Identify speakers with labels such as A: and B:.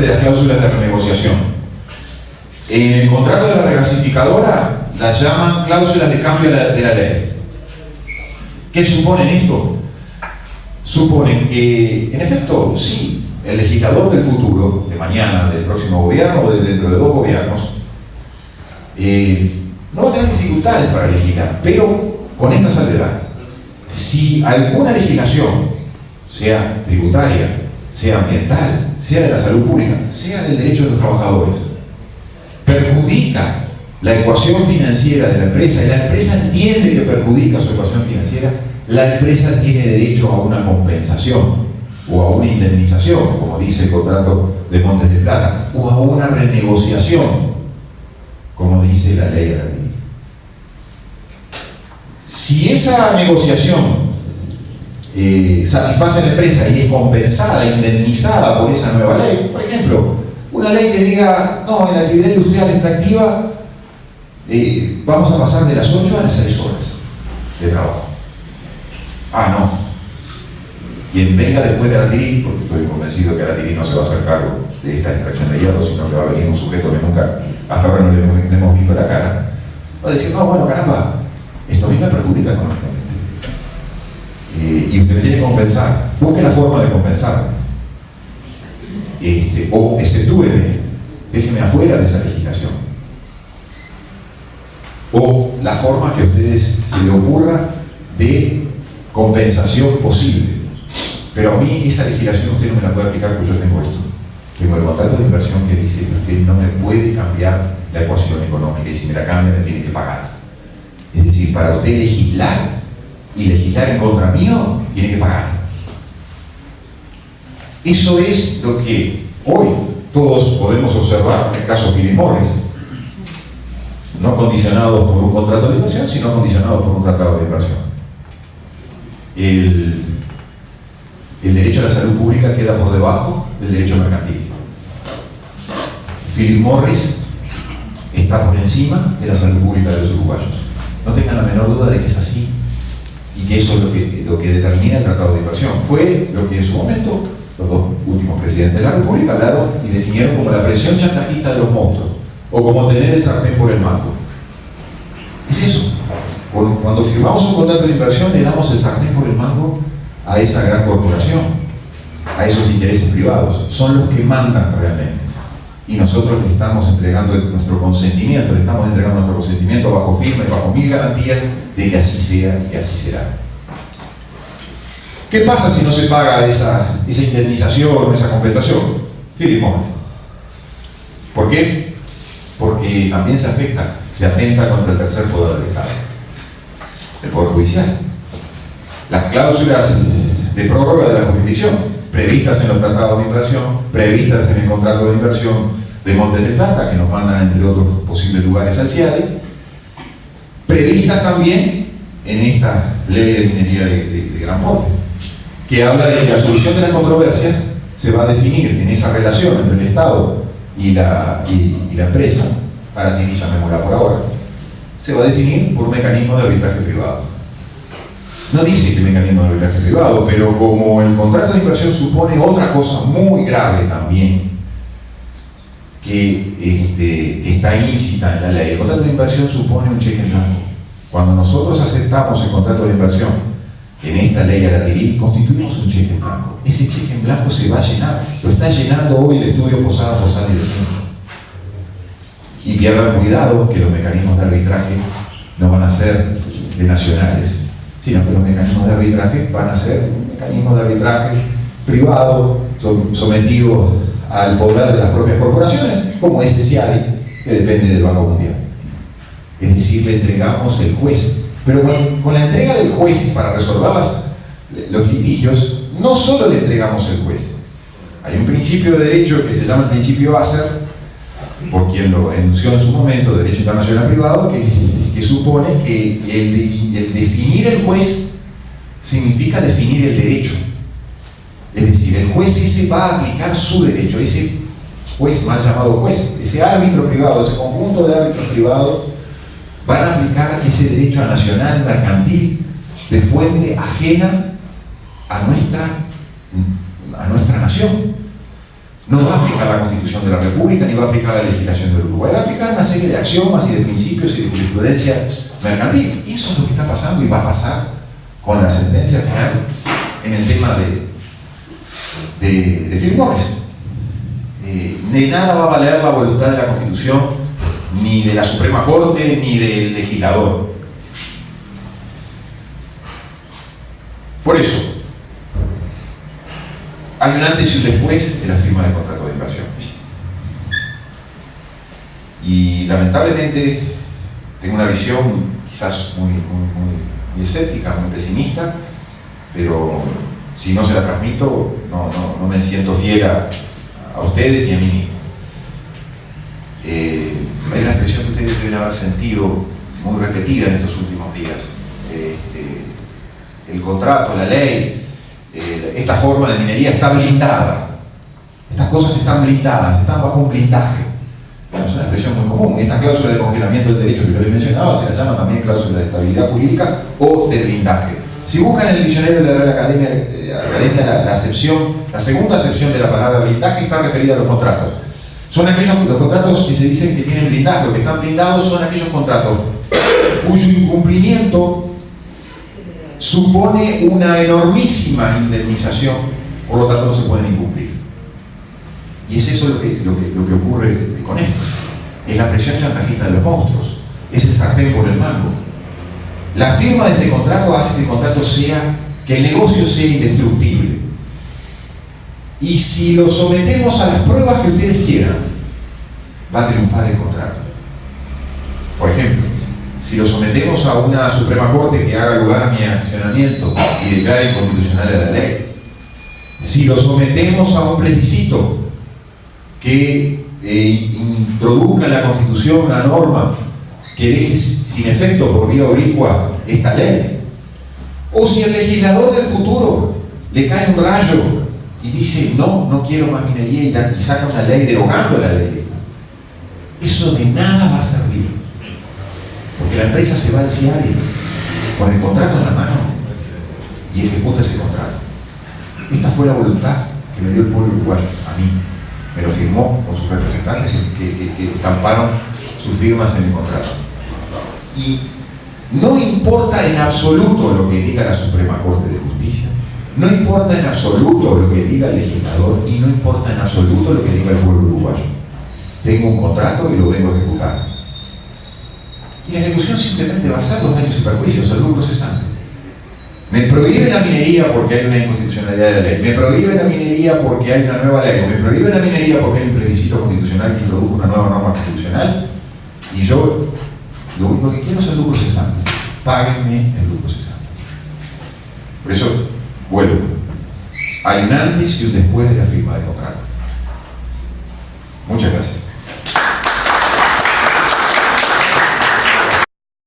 A: de las cláusulas de renegociación. En el contrato de la regasificadora las llaman cláusulas de cambio de la ley. ¿Qué suponen esto? Suponen que, en efecto, sí, el legislador del futuro, de mañana, del próximo gobierno o de dentro de 2 gobiernos, no va a tener dificultades para legislar, pero con esta salvedad. Si alguna legislación, sea tributaria, sea ambiental, sea de la salud pública, sea del derecho de los trabajadores, perjudica la ecuación financiera de la empresa, y la empresa entiende que perjudica su ecuación financiera, la empresa tiene derecho a una compensación o a una indemnización, como dice el contrato de Montes de Plata, o a una renegociación, como dice la ley de la ley. Si esa negociación satisface a la empresa y es compensada, indemnizada por esa nueva ley, por ejemplo, una ley que diga, no, en la actividad industrial extractiva vamos a pasar de las 8 a las 6 horas de trabajo. Ah, no. Quien venga después de Aratirí, porque estoy convencido que Aratirí no se va a hacer cargo de esta extracción de hierro, sino que va a venir un sujeto que nunca, hasta ahora no le hemos visto la cara, va a decir, no, bueno, caramba, esto a mí me perjudica económicamente. Y usted me tiene que compensar. Busque la forma de compensar. O exceptúeme, déjeme afuera de esa legislación. O la forma que a ustedes se le ocurra de compensación posible. Pero a mí esa legislación usted no me la puede aplicar porque yo tengo esto. Tengo el contrato de inversión que dice que usted no me puede cambiar la ecuación económica y si me la cambia me tiene que pagar. Es decir, para usted legislar y legislar en contra mío, tiene que pagar. Eso es lo que hoy todos podemos observar en el caso Philip Morris, no condicionados por un contrato de inversión, sino condicionados por un tratado de inversión. El derecho a la salud pública queda por debajo del derecho mercantil. Philip Morris está por encima de la salud pública de los uruguayos. No tengan la menor duda de que es así y que eso es lo que determina el tratado de inversión. Fue lo que en su momento los 2 últimos presidentes de la República hablaron y definieron como la presión chantajista de los monstruos o como tener el sartén por el mango. Es eso. Cuando firmamos un contrato de inversión le damos el sartén por el mango a esa gran corporación, a esos intereses privados. Son los que mandan realmente. Y nosotros le estamos entregando nuestro consentimiento, bajo firma y bajo 1000 garantías de que así sea y que así será. ¿Qué pasa si no se paga esa indemnización, esa compensación? Philip Morris. ¿Por qué? Porque también se atenta contra el tercer poder del Estado, el Poder Judicial. Las cláusulas de prórroga de la jurisdicción, previstas en los tratados de inversión, previstas en el contrato de inversión de Montes de Plata, que nos mandan entre otros posibles lugares al CIADE, previstas también en esta ley de minería de gran porte, que habla de que la solución de las controversias se va a definir en esa relación entre el Estado y la empresa, para que llamémosla por ahora, se va a definir por un mecanismo de arbitraje privado. No dice que mecanismo de arbitraje privado, pero como el contrato de inversión supone otra cosa muy grave también, que está íncita en la ley. El contrato de inversión supone un cheque en blanco. Cuando nosotros aceptamos el contrato de inversión en esta ley Aratirí, constituimos un cheque en blanco. Ese cheque en blanco se va a llenar. Lo está llenando hoy el estudio Posada y de Centro. Y pierdan cuidado que los mecanismos de arbitraje no van a ser de nacionales, sino que los mecanismos de arbitraje van a ser mecanismos de arbitraje privados, sometidos al poder de las propias corporaciones, como este CIADI, que depende del Banco Mundial. Es decir, le entregamos el juez. Pero con la entrega del juez para resolver los litigios, no solo le entregamos el juez. Hay un principio de derecho que se llama el principio Asser, por quien lo enunció en su momento, Derecho Internacional Privado, que supone que el definir el juez significa definir el derecho. Es decir, el juez ese va a aplicar su derecho, ese juez, mal llamado juez, ese árbitro privado, ese conjunto de árbitros privados, van a aplicar ese derecho nacional mercantil de fuente ajena a nuestra nación. No va a aplicar aplicar la Constitución de la República, ni va a aplicar la legislación del Uruguay, va a aplicar una serie de axiomas y de principios y de jurisprudencia mercantil. Y eso es lo que está pasando y va a pasar con la sentencia final en el tema de Philip Morris. De nada va a valer la voluntad de la Constitución, ni de la Suprema Corte, ni del legislador. Por eso, hay un antes y un después de la firma del contrato de inversión. Y lamentablemente tengo una visión quizás muy escéptica, muy pesimista, pero si no se la transmito, no me siento fiel a ustedes ni a mí mismo. Es la expresión que ustedes deben haber sentido muy repetida en estos últimos días. El contrato, la ley, esta forma de minería está blindada. Estas cosas están blindadas, están bajo un blindaje. Bueno, es una expresión muy común. Esta cláusula de congelamiento del derecho que yo les mencionaba se la llama también cláusula de estabilidad jurídica o de blindaje. Si buscan en el diccionario de la Real Academia la acepción, la segunda acepción de la palabra blindaje está referida a los contratos. Son aquellos los contratos que se dicen que tienen blindaje, los que están blindados son aquellos contratos cuyo incumplimiento supone una enormísima indemnización, por lo tanto no se pueden incumplir. Y es eso lo que ocurre con esto. Es la presión chantajista de los monstruos, es el sartén por el mango. La firma de este contrato hace que el contrato que el negocio sea indestructible. Y si lo sometemos a las pruebas que ustedes quieran, va a triunfar el contrato. Por ejemplo, si lo sometemos a una Suprema Corte que haga lugar a mi accionamiento y declare inconstitucional a la ley, si lo sometemos a un plebiscito que introduzca en la Constitución una norma que deje sin efecto por vía oblicua esta ley, o si el legislador del futuro le cae un rayo y dice no quiero más minería y saca una ley derogando la ley, eso de nada va a servir, porque la empresa se va al CIARE con el contrato en la mano y ejecuta ese contrato. Esta fue la voluntad que me dio el pueblo uruguayo a mí. Me lo firmó con sus representantes que estamparon sus firmas en el contrato. Y no importa en absoluto lo que diga la Suprema Corte de Justicia, no importa en absoluto lo que diga el legislador y no importa en absoluto lo que diga el pueblo uruguayo. Tengo un contrato y lo vengo a ejecutar. Y la ejecución simplemente va a ser los daños y perjuicios, el lucro cesante. Me prohíbe la minería porque hay una inconstitucionalidad de la ley, me prohíbe la minería porque hay una nueva ley, me prohíbe la minería porque hay un plebiscito constitucional que introdujo una nueva norma constitucional, y yo lo único que quiero es el lucro cesante. Páguenme el lucro cesante. Por eso, vuelvo. Hay un antes y un después de la firma del contrato. Muchas gracias.